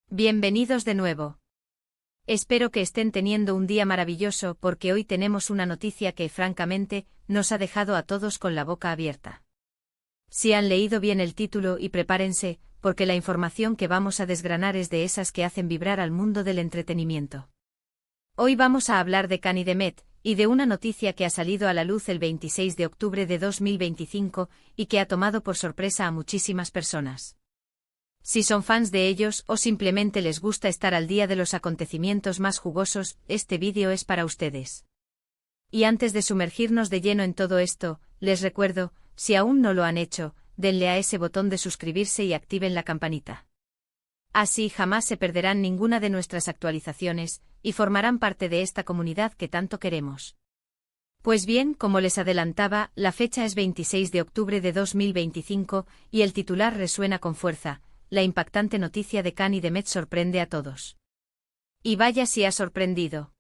Bienvenidos de nuevo. Espero que estén teniendo un día maravilloso porque hoy tenemos una noticia que, francamente, nos ha dejado a todos con la boca abierta. Si han leído bien el título y prepárense, porque la información que vamos a desgranar es de esas que hacen vibrar al mundo del entretenimiento. Hoy vamos a hablar de Cani Demet, y de una noticia que ha salido a la luz el 26 de octubre de 2025 y que ha tomado por sorpresa a muchísimas personas. Si son fans de ellos o simplemente les gusta estar al día de los acontecimientos más jugosos, este vídeo es para ustedes. Y antes de sumergirnos de lleno en todo esto, les recuerdo, si aún no lo han hecho, denle a ese botón de suscribirse y activen la campanita. Así jamás se perderán ninguna de nuestras actualizaciones, y formarán parte de esta comunidad que tanto queremos. Pues bien, como les adelantaba, la fecha es 26 de octubre de 2025, y el titular resuena con fuerza: la impactante noticia de Cani Demet sorprende a todos. Y vaya si ha sorprendido.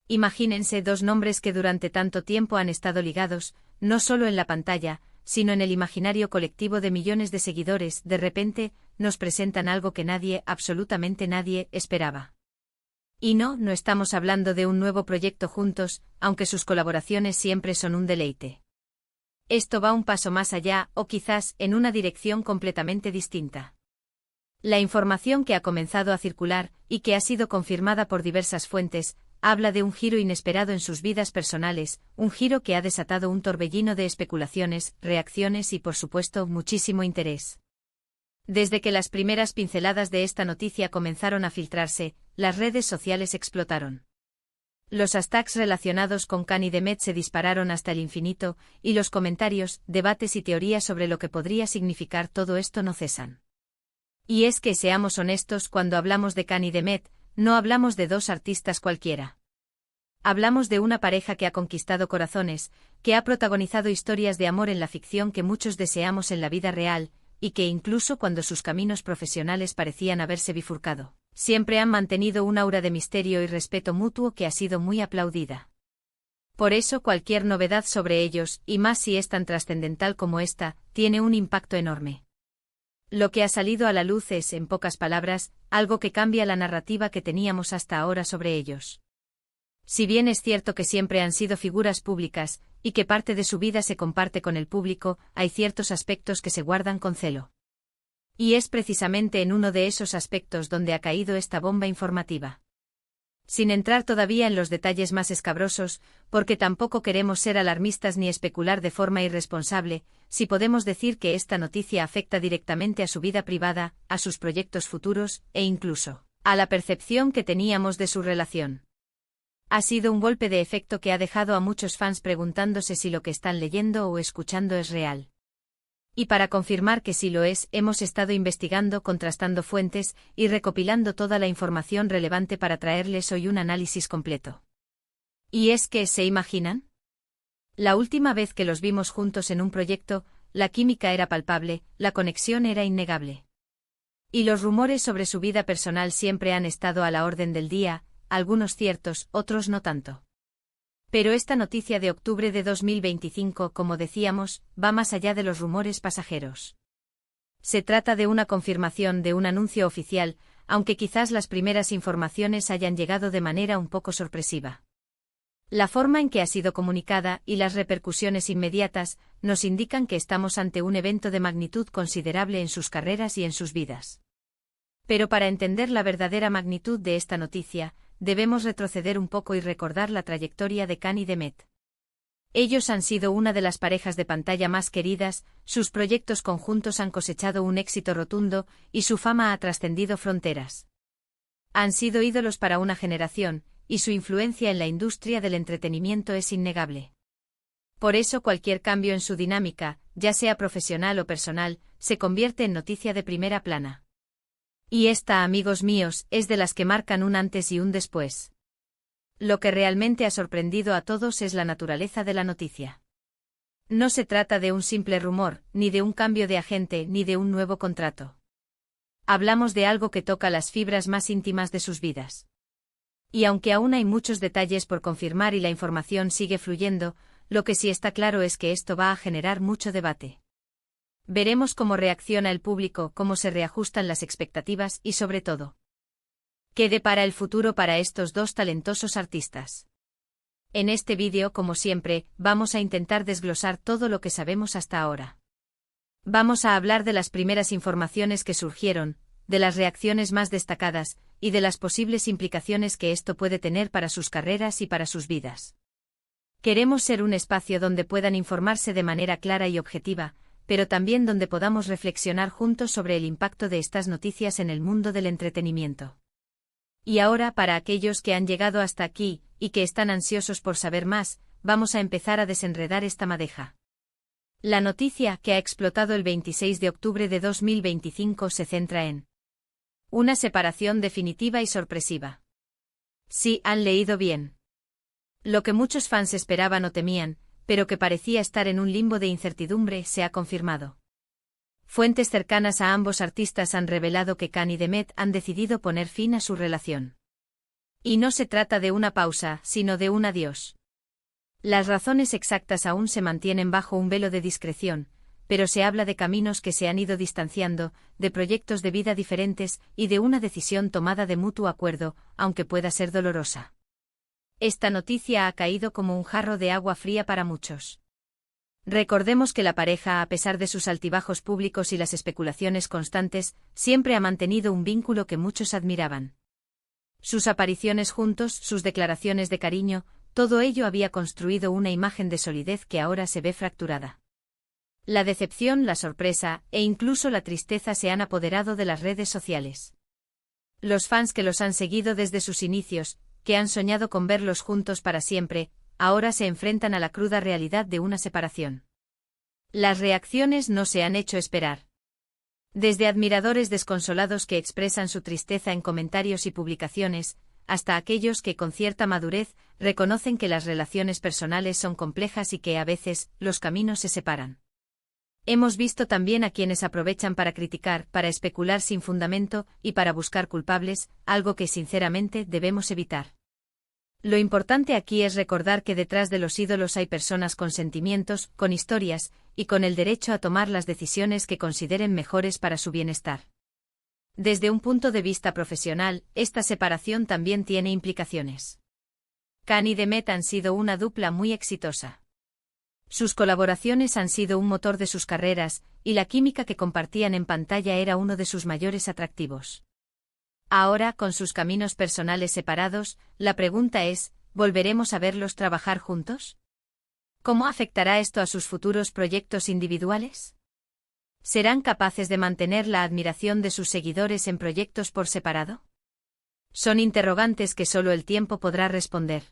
Imagínense dos nombres que durante tanto tiempo han estado ligados, no solo en la pantalla, sino en el imaginario colectivo de millones de seguidores. De repente, nos presentan algo que nadie, absolutamente nadie, esperaba. Y no estamos hablando de un nuevo proyecto juntos, aunque sus colaboraciones siempre son un deleite. Esto va un paso más allá, o quizás en una dirección completamente distinta. La información que ha comenzado a circular, y que ha sido confirmada por diversas fuentes, habla de un giro inesperado en sus vidas personales, un giro que ha desatado un torbellino de especulaciones, reacciones y por supuesto muchísimo interés. Desde que las primeras pinceladas de esta noticia comenzaron a filtrarse, las redes sociales explotaron. Los hashtags relacionados con Cani Demet se dispararon hasta el infinito, y los comentarios, debates y teorías sobre lo que podría significar todo esto no cesan. Y es que, seamos honestos, cuando hablamos de Cani Demet, no hablamos de dos artistas cualquiera. Hablamos de una pareja que ha conquistado corazones, que ha protagonizado historias de amor en la ficción que muchos deseamos en la vida real, y que incluso cuando sus caminos profesionales parecían haberse bifurcado, siempre han mantenido un aura de misterio y respeto mutuo que ha sido muy aplaudida. Por eso cualquier novedad sobre ellos, y más si es tan trascendental como esta, tiene un impacto enorme. Lo que ha salido a la luz es, en pocas palabras, algo que cambia la narrativa que teníamos hasta ahora sobre ellos. Si bien es cierto que siempre han sido figuras públicas, y que parte de su vida se comparte con el público, hay ciertos aspectos que se guardan con celo. Y es precisamente en uno de esos aspectos donde ha caído esta bomba informativa. Sin entrar todavía en los detalles más escabrosos, porque tampoco queremos ser alarmistas ni especular de forma irresponsable, sí podemos decir que esta noticia afecta directamente a su vida privada, a sus proyectos futuros, e incluso a la percepción que teníamos de su relación. Ha sido un golpe de efecto que ha dejado a muchos fans preguntándose si lo que están leyendo o escuchando es real. Y para confirmar que sí lo es, hemos estado investigando, contrastando fuentes y recopilando toda la información relevante para traerles hoy un análisis completo. ¿Y es que se imaginan? La última vez que los vimos juntos en un proyecto, la química era palpable, la conexión era innegable. Y los rumores sobre su vida personal siempre han estado a la orden del día, algunos ciertos, otros no tanto. Pero esta noticia de octubre de 2025, como decíamos, va más allá de los rumores pasajeros. Se trata de una confirmación de un anuncio oficial, aunque quizás las primeras informaciones hayan llegado de manera un poco sorpresiva. La forma en que ha sido comunicada y las repercusiones inmediatas nos indican que estamos ante un evento de magnitud considerable en sus carreras y en sus vidas. Pero para entender la verdadera magnitud de esta noticia, debemos retroceder un poco y recordar la trayectoria de Cani Demet. Ellos han sido una de las parejas de pantalla más queridas, sus proyectos conjuntos han cosechado un éxito rotundo, y su fama ha trascendido fronteras. Han sido ídolos para una generación, y su influencia en la industria del entretenimiento es innegable. Por eso cualquier cambio en su dinámica, ya sea profesional o personal, se convierte en noticia de primera plana. Y esta, amigos míos, es de las que marcan un antes y un después. Lo que realmente ha sorprendido a todos es la naturaleza de la noticia. No se trata de un simple rumor, ni de un cambio de agente, ni de un nuevo contrato. Hablamos de algo que toca las fibras más íntimas de sus vidas. Y aunque aún hay muchos detalles por confirmar y la información sigue fluyendo, lo que sí está claro es que esto va a generar mucho debate. Veremos cómo reacciona el público, cómo se reajustan las expectativas y, sobre todo, ¿Qué depara el futuro para estos dos talentosos artistas? En este vídeo, como siempre, vamos a intentar desglosar todo lo que sabemos hasta ahora. Vamos a hablar de las primeras informaciones que surgieron, de las reacciones más destacadas, y de las posibles implicaciones que esto puede tener para sus carreras y para sus vidas. Queremos ser un espacio donde puedan informarse de manera clara y objetiva, pero también donde podamos reflexionar juntos sobre el impacto de estas noticias en el mundo del entretenimiento. Y ahora, para aquellos que han llegado hasta aquí, y que están ansiosos por saber más, vamos a empezar a desenredar esta madeja. La noticia, que ha explotado el 26 de octubre de 2025, se centra en una separación definitiva y sorpresiva. Sí, han leído bien. Lo que muchos fans esperaban o temían, pero que parecía estar en un limbo de incertidumbre, se ha confirmado. Fuentes cercanas a ambos artistas han revelado que Khan y Demet han decidido poner fin a su relación. Y no se trata de una pausa, sino de un adiós. Las razones exactas aún se mantienen bajo un velo de discreción, pero se habla de caminos que se han ido distanciando, de proyectos de vida diferentes y de una decisión tomada de mutuo acuerdo, aunque pueda ser dolorosa. Esta noticia ha caído como un jarro de agua fría para muchos. Recordemos que la pareja, a pesar de sus altibajos públicos y las especulaciones constantes, siempre ha mantenido un vínculo que muchos admiraban. Sus apariciones juntos, sus declaraciones de cariño, todo ello había construido una imagen de solidez que ahora se ve fracturada. La decepción, la sorpresa, e incluso la tristeza se han apoderado de las redes sociales. Los fans que los han seguido desde sus inicios, que han soñado con verlos juntos para siempre, ahora se enfrentan a la cruda realidad de una separación. Las reacciones no se han hecho esperar. Desde admiradores desconsolados que expresan su tristeza en comentarios y publicaciones, hasta aquellos que con cierta madurez reconocen que las relaciones personales son complejas y que a veces los caminos se separan. Hemos visto también a quienes aprovechan para criticar, para especular sin fundamento y para buscar culpables, algo que sinceramente debemos evitar. Lo importante aquí es recordar que detrás de los ídolos hay personas con sentimientos, con historias, y con el derecho a tomar las decisiones que consideren mejores para su bienestar. Desde un punto de vista profesional, esta separación también tiene implicaciones. Khan y Demet han sido una dupla muy exitosa. Sus colaboraciones han sido un motor de sus carreras, y la química que compartían en pantalla era uno de sus mayores atractivos. Ahora, con sus caminos personales separados, la pregunta es, ¿volveremos a verlos trabajar juntos? ¿Cómo afectará esto a sus futuros proyectos individuales? ¿Serán capaces de mantener la admiración de sus seguidores en proyectos por separado? Son interrogantes que solo el tiempo podrá responder.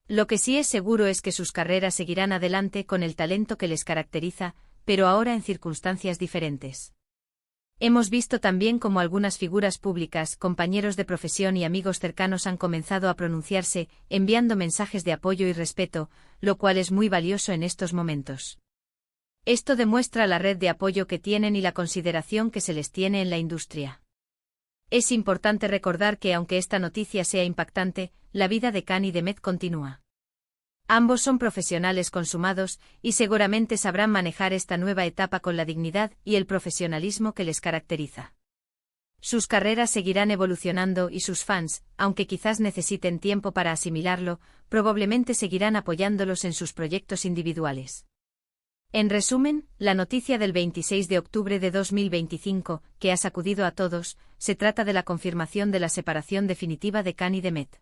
Lo que sí es seguro es que sus carreras seguirán adelante con el talento que les caracteriza, pero ahora en circunstancias diferentes. Hemos visto también cómo algunas figuras públicas, compañeros de profesión y amigos cercanos han comenzado a pronunciarse, enviando mensajes de apoyo y respeto, lo cual es muy valioso en estos momentos. Esto demuestra la red de apoyo que tienen y la consideración que se les tiene en la industria. Es importante recordar que aunque esta noticia sea impactante, la vida de Khan y Demet continúa. Ambos son profesionales consumados, y seguramente sabrán manejar esta nueva etapa con la dignidad y el profesionalismo que les caracteriza. Sus carreras seguirán evolucionando y sus fans, aunque quizás necesiten tiempo para asimilarlo, probablemente seguirán apoyándolos en sus proyectos individuales. En resumen, la noticia del 26 de octubre de 2025, que ha sacudido a todos, se trata de la confirmación de la separación definitiva de Khan y Demet.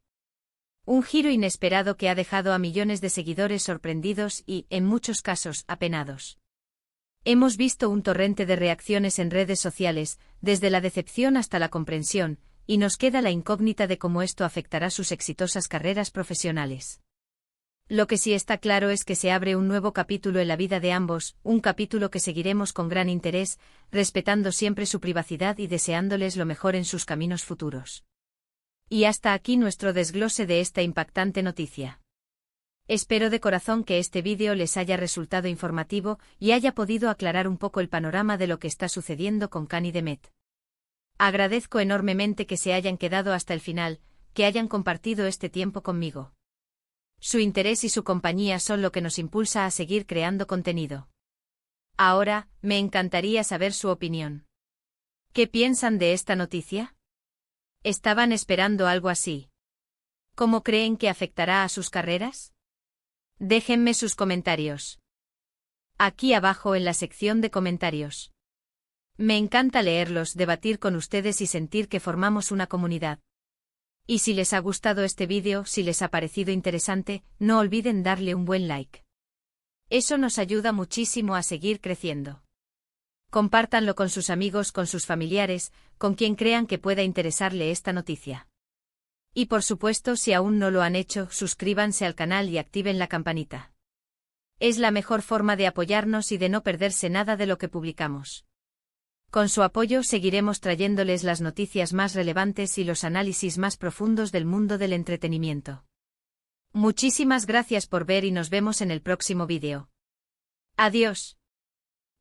Un giro inesperado que ha dejado a millones de seguidores sorprendidos y, en muchos casos, apenados. Hemos visto un torrente de reacciones en redes sociales, desde la decepción hasta la comprensión, y nos queda la incógnita de cómo esto afectará sus exitosas carreras profesionales. Lo que sí está claro es que se abre un nuevo capítulo en la vida de ambos, un capítulo que seguiremos con gran interés, respetando siempre su privacidad y deseándoles lo mejor en sus caminos futuros. Y hasta aquí nuestro desglose de esta impactante noticia. Espero de corazón que este vídeo les haya resultado informativo y haya podido aclarar un poco el panorama de lo que está sucediendo con Khan y Demet. Agradezco enormemente que se hayan quedado hasta el final, que hayan compartido este tiempo conmigo. Su interés y su compañía son lo que nos impulsa a seguir creando contenido. Ahora, me encantaría saber su opinión. ¿Qué piensan de esta noticia? ¿Estaban esperando algo así? ¿Cómo creen que afectará a sus carreras? Déjenme sus comentarios aquí abajo en la sección de comentarios. Me encanta leerlos, debatir con ustedes y sentir que formamos una comunidad. Y si les ha gustado este vídeo, si les ha parecido interesante, no olviden darle un buen like. Eso nos ayuda muchísimo a seguir creciendo. Compártanlo con sus amigos, con sus familiares, con quien crean que pueda interesarle esta noticia. Y por supuesto, si aún no lo han hecho, suscríbanse al canal y activen la campanita. Es la mejor forma de apoyarnos y de no perderse nada de lo que publicamos. Con su apoyo seguiremos trayéndoles las noticias más relevantes y los análisis más profundos del mundo del entretenimiento. Muchísimas gracias por ver y nos vemos en el próximo vídeo. Adiós.